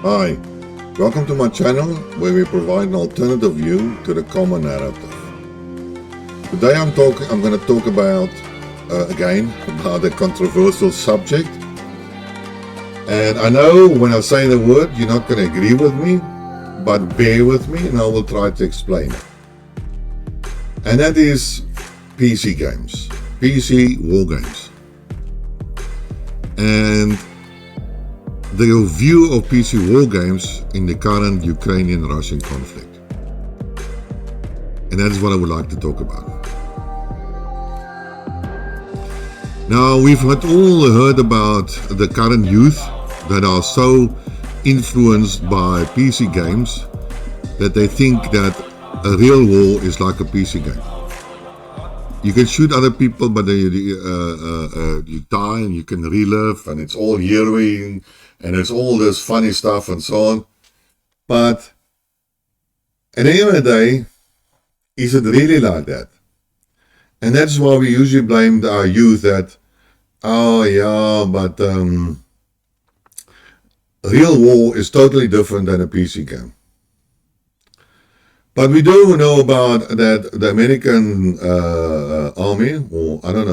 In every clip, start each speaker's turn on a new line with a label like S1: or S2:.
S1: Hi, welcome to my channel where we provide an alternative view to the common narrative. Today I'm going to talk about, again, about a controversial subject. And I know when I say the word, you're not going to agree with me, but bear with me and I will try to explain it. And that is PC games, PC war games. And the view of PC war games in the current Ukrainian-Russian conflict. And that is what I would like to talk about. Now, we've all heard about the current youth that are so influenced by PC games that they think that a real war is like a PC game. You can shoot other people, but you die and you can relive, and it's all heroing, and it's all this funny stuff and so on. But at the end of the day, is it really like that? And that's why we usually blame our youth that, oh yeah, but real war is totally different than a PC game. But we do know about that the American army, or I don't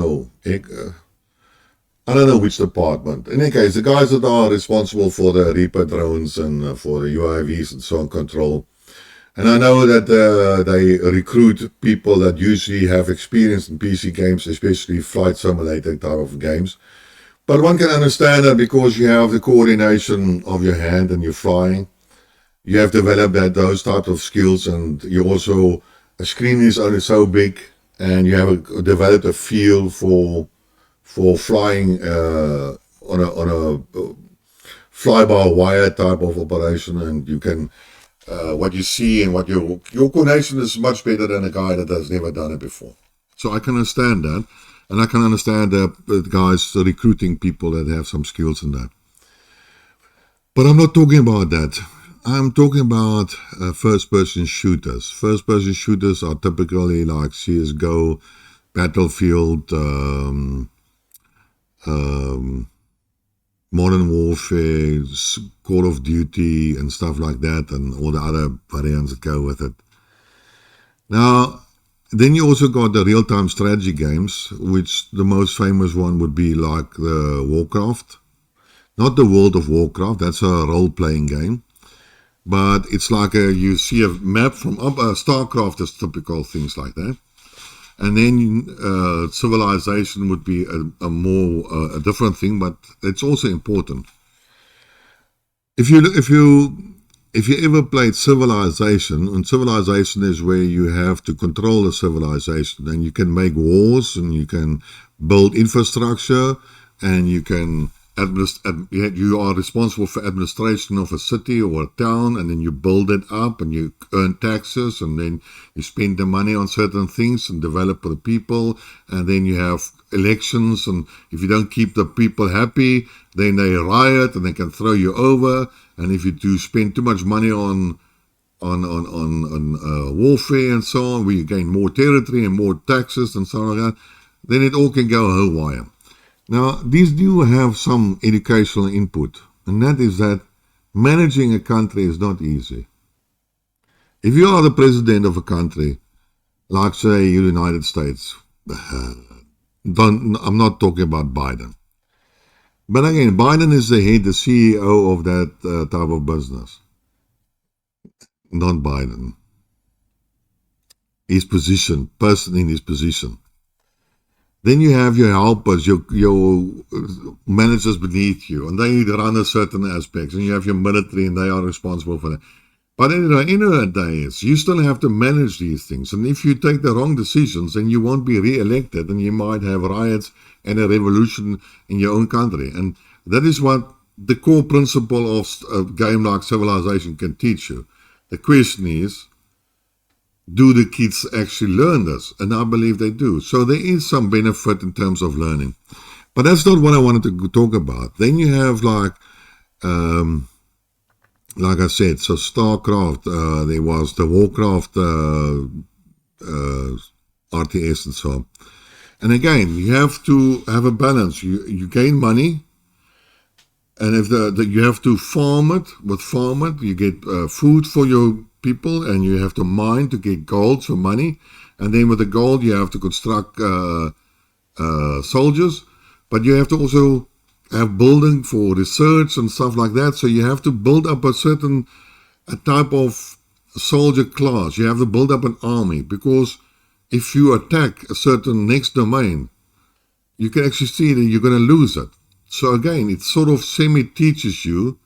S1: know which department. In any case, the guys that are responsible for the Reaper drones and for the UAVs and so on control. And I know that they recruit people that usually have experience in PC games, especially flight simulator type of games. But one can understand that because you have the coordination of your hand and you're flying. You have developed those types of skills, and you also, a screen is only so big, and you have developed a feel for flying on a fly-by-wire type of operation, and you can what you see and what your coordination is much better than a guy that has never done it before. So I can understand that, and I can understand the guys recruiting people that have some skills in that. But I'm not talking about that. I'm talking about first-person shooters. First-person shooters are typically like CSGO, Battlefield, Modern Warfare, Call of Duty, and stuff like that, and all the other variants that go with it. Now, then you also got the real-time strategy games, which the most famous one would be like the Warcraft. Not the World of Warcraft, that's a role-playing game. But it's like you see a map from StarCraft is typical things like that. And then civilization would be a different thing, but it's also important. If you ever played Civilization, and Civilization is where you have to control the civilization, and you can make wars, and you can build infrastructure, and you can you are responsible for administration of a city or a town, and then you build it up and you earn taxes, and then you spend the money on certain things and develop the people, and then you have elections, and if you don't keep the people happy, then they riot and they can throw you over. And if you do spend too much money on warfare and so on, where you gain more territory and more taxes and so on like that, then it all can go haywire. Now, these do have some educational input, and that is that managing a country is not easy. If you are the president of a country, like say the United States, I'm not talking about Biden. But again, Biden is the head, the CEO of that type of business. Not Biden. His position, person in his position. Then you have your helpers, your managers beneath you, and they run a certain aspects. And you have your military, and they are responsible for that. But in the end of the day, you still have to manage these things. And if you take the wrong decisions, then you won't be re-elected, and you might have riots and a revolution in your own country. And that is what the core principle of a game like Civilization can teach you. The question is, do the kids actually learn this? And I believe they do. So there is some benefit in terms of learning. But that's not what I wanted to talk about. Then you have like I said, so StarCraft, there was the Warcraft RTS and so on. And again, you have to have a balance. You gain money, And if you have to farm it, you get food for your people, and you have to mine to get gold for money. And then with the gold, you have to construct soldiers, but you have to also have building for research and stuff like that. So you have to build up a certain type of soldier class. You have to build up an army, because if you attack a certain next domain, you can actually see that you're going to lose it. So again, it sort of semi-teaches you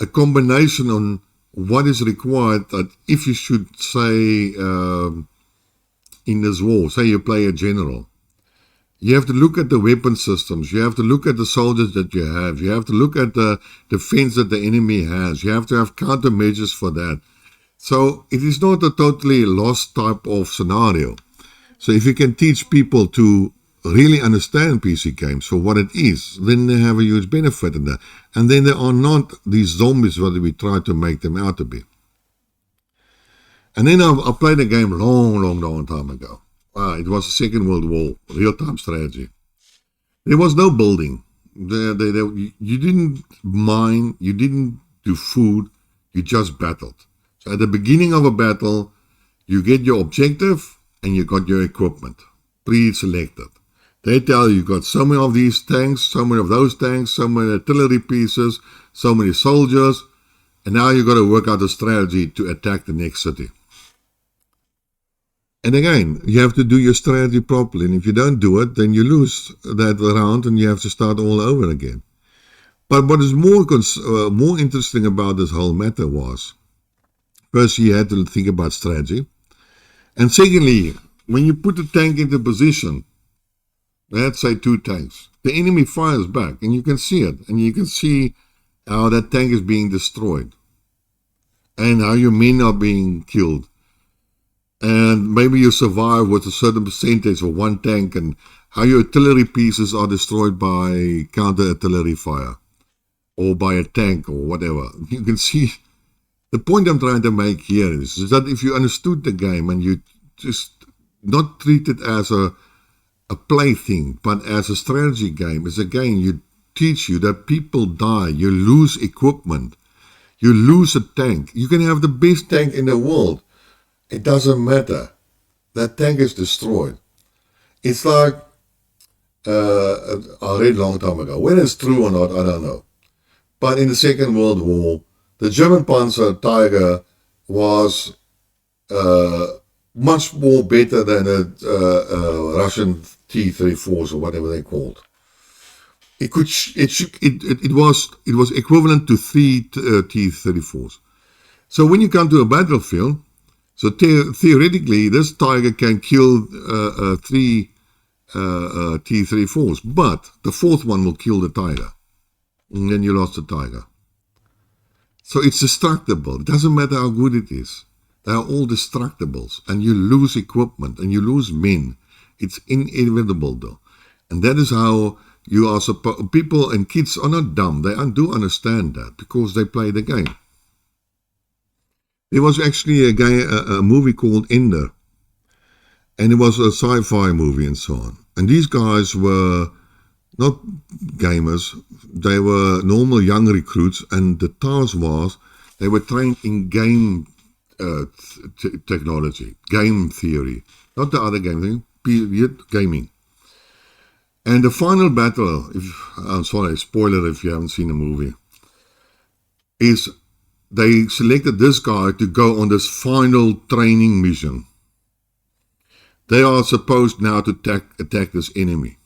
S1: a combination on what is required, that if you should say in this war, say you play a general, you have to look at the weapon systems, you have to look at the soldiers that you have to look at the defense that the enemy has, you have to have countermeasures for that. So it is not a totally lost type of scenario. So if you can teach people to really understand PC games for what it is, then they have a huge benefit in that. And then they are not these zombies that we try to make them out to be. And then I played a game long time ago. It was the Second World War, real-time strategy. There was no building. You didn't mine, you didn't do food, you just battled. So at the beginning of a battle, you get your objective and you got your equipment pre-selected. They tell you got so many of these tanks, so many of those tanks, so many artillery pieces, so many soldiers, and now you got to work out a strategy to attack the next city. And again, you have to do your strategy properly, and if you don't do it, then you lose that round and you have to start all over again. But what is more interesting about this whole matter was, first you had to think about strategy, and secondly, when you put the tank into position, let's say 2 tanks, the enemy fires back, and you can see it, and you can see how that tank is being destroyed, and how your men are being killed. And maybe you survive with a certain percentage of 1 tank, and how your artillery pieces are destroyed by counter-artillery fire, or by a tank, or whatever. You can see, the point I'm trying to make here is that if you understood the game, and you just not treat it as a plaything, but as a strategy game, is again, you teach you that people die, you lose equipment, you lose a tank. You can have the best tank in the world. It doesn't matter. That tank is destroyed. It's like, I read a long time ago. Whether it's true or not, I don't know. But in the Second World War, the German Panzer Tiger was much more better than a Russian T-34s or whatever they called. It was equivalent to 3 T-34s. So when you come to a battlefield, so theoretically, this Tiger can kill 3 T-34s, but the 4th one will kill the Tiger, and then you lost the Tiger. So it's destructible. It doesn't matter how good it is. They are all destructibles, and you lose equipment, and you lose men. It's inevitable, though. And that is how you are supposed. People and kids are not dumb. They do understand that, because they play the game. There was actually a movie called Ender, and it was a sci-fi movie and so on. And these guys were not gamers, they were normal young recruits, and the task was they were trained in game technology, game theory, not the other game thing, gaming. And the final battle, I'm sorry, spoiler if you haven't seen the movie, is they selected this guy to go on this final training mission. They are supposed now to attack this enemy.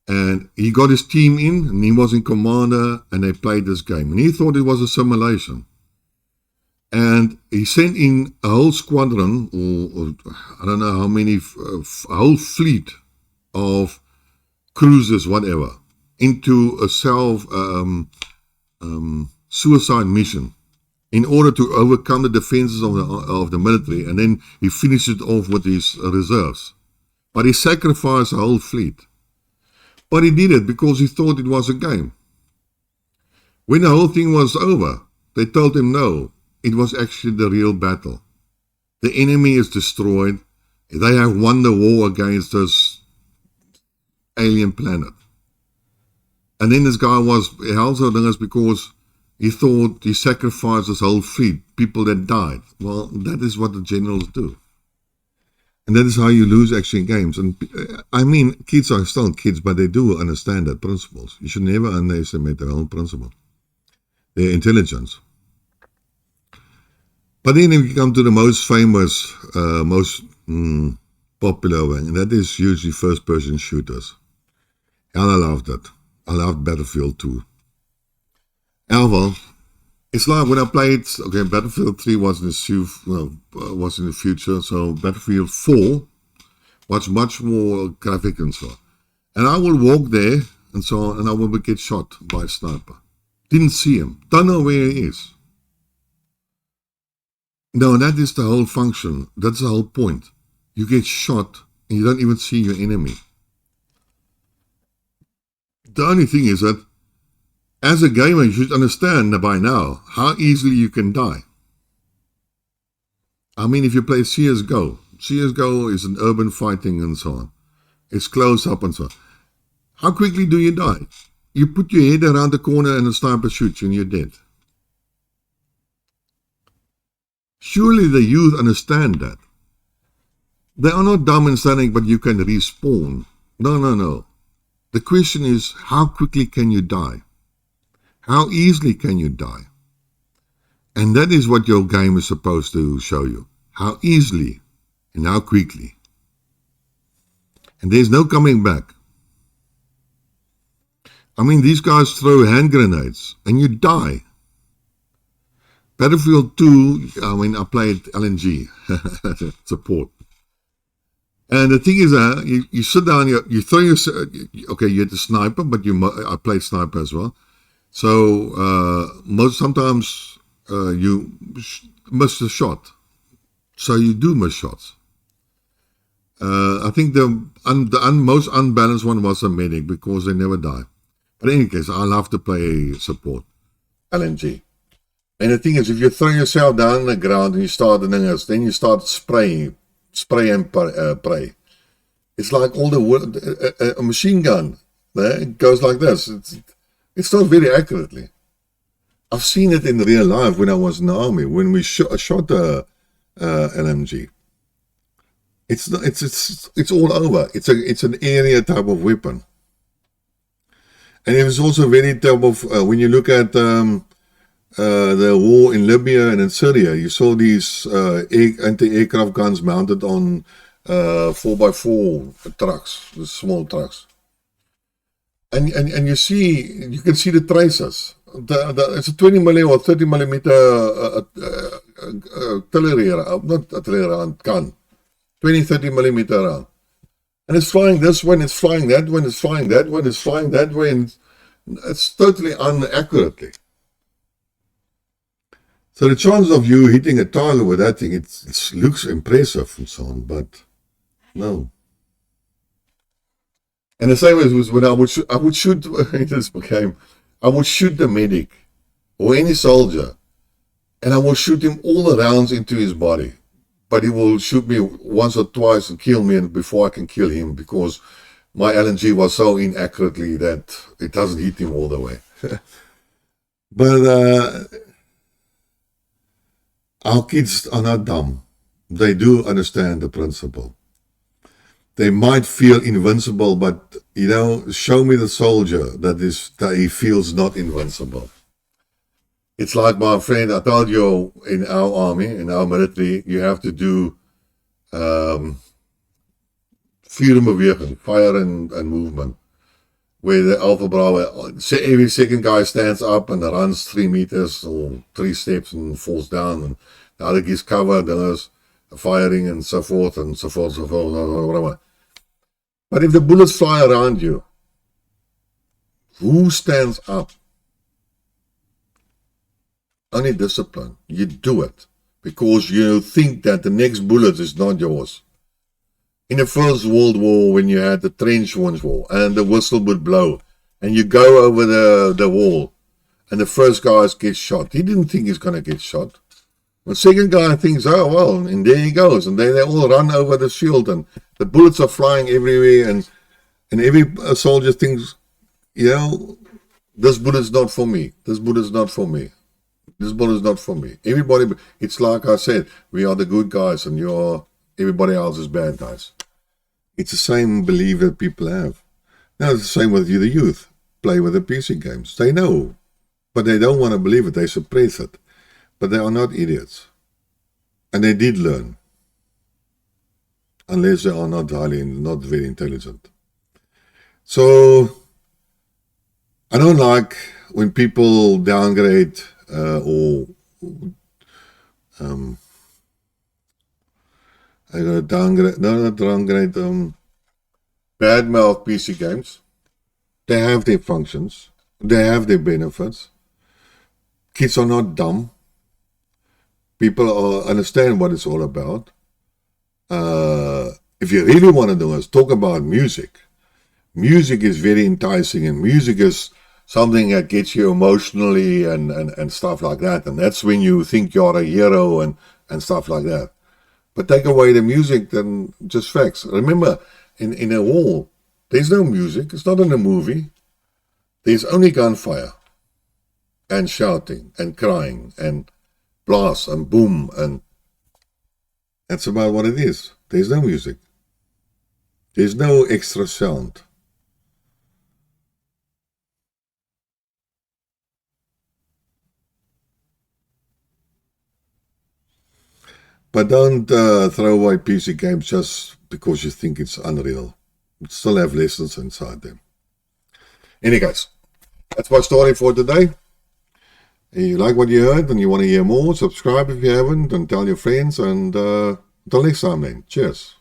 S1: And he got his team in, and he was in commander, and they played this game. And he thought it was a simulation. And he sent in a whole squadron, or I don't know how many, a whole fleet of cruisers, whatever, into a suicide mission in order to overcome the defenses of the military, and then he finished it off with his reserves. But he sacrificed a whole fleet. But he did it because he thought it was a game. When the whole thing was over, they told him no, it was actually the real battle. The enemy is destroyed. They have won the war against this alien planet. And then this guy was held so thing because he thought he sacrificed his whole fleet, people that died. Well, that is what the generals do. And that is how you lose actually in games. And I mean, kids are still kids, but they do understand that principles. You should never underestimate their own principle, their intelligence. But then if you come to the most famous, most popular one, and that is usually first-person shooters. And I loved it. I loved Battlefield 2. Well, it's like when I played, okay, Battlefield 3 was in the future, so Battlefield 4 was much more graphic and so on. And I will walk there and so on, and I will get shot by a sniper. Didn't see him. Don't know where he is. No, that is the whole function. That's the whole point. You get shot and you don't even see your enemy. The only thing is that as a gamer, you should understand by now how easily you can die. I mean, if you play CSGO is an urban fighting and so on. It's close up and so on. How quickly do you die? You put your head around the corner and a sniper shoots you and you're dead. Surely the youth understand that. They are not dumb and standing, but you can respawn. No. The question is, how quickly can you die? How easily can you die? And that is what your game is supposed to show you. How easily and how quickly. And there's no coming back. I mean, these guys throw hand grenades and you die. Battlefield 2, I mean, I played LNG, support. And the thing is, you sit down, you throw your, okay, you're the sniper, but I played sniper as well. So, sometimes you miss the shot. So you do miss shots. I think the most unbalanced one was a medic because they never die. But in any case, I love to play support. LNG. And the thing is, if you throw yourself down on the ground and you start the thing, then you start spray and pray. It's like all a machine gun. It goes like this. It's not very accurately. I've seen it in real life when I was in the army, when we shot a LMG. It's all over. It's an area type of weapon. And it was also very type of, when you look at the war in Libya and in Syria, you saw these anti-aircraft guns mounted on 4x4 trucks, the small trucks. And you can see the traces. It's a 20 mm or 30 millimeter artillery, not artillery round, gun. 20, 30 millimeter round. And it's flying this way, and it's flying that way, and it's flying that way, and it's flying that way, and it's totally unaccurately. So the chances of you hitting a target with that thing, it looks impressive and so on, but no. And the same as when I would shoot in this game, I would shoot the medic or any soldier, and I will shoot him all the rounds into his body. But he will shoot me once or twice and kill me before I can kill him, because my LNG was so inaccurately that it doesn't hit him all the way. But our kids are not dumb. They do understand the principle. They might feel invincible, but, show me the soldier that he feels not invincible. It's like, my friend, I told you, in our army, in our military, you have to do vuurbeweging, fire and movement, where the Alpha Bravo, every second guy stands up and runs 3 meters or 3 steps and falls down, and the other gets covered, and there's firing and so forth and so forth, so forth, whatever. But if the bullets fly around you, who stands up? Only discipline. You do it because you think that the next bullet is not yours. In the First World War, when you had the trench war and the whistle would blow and you go over the wall and the first guy gets shot, he didn't think he's going to get shot. The second guy thinks, oh well, and there he goes, and they all run over the field and the bullets are flying everywhere, and every soldier thinks, this book is not for me. This book is not for me. This book is not for me. Everybody, it's like I said, we are the good guys and everybody else is bad guys. It's the same belief that people have. Now it's the same with you, the youth. Play with the PC games. They know, but they don't want to believe it. They suppress it. But they are not idiots. And they did learn. Unless they are not very intelligent. So, I don't like when people downgrade I gotta downgrade, no, not downgrade, badmouth PC games. They have their functions. They have their benefits. Kids are not dumb. People understand what it's all about. If you really want to do is talk about music. Music is very enticing, and music is something that gets you emotionally and stuff like that. And that's when you think you're a hero and stuff like that. But take away the music, then just facts. Remember, in a war, there's no music. It's not in a movie. There's only gunfire and shouting and crying and blast and boom, and that's about what it is. There's no music. There's no extra sound. But don't throw away PC games just because you think it's unreal. It still have lessons inside them. Anyway, guys, that's my story for today. If you like what you heard and you want to hear more, subscribe if you haven't, and tell your friends. And until next time then, cheers.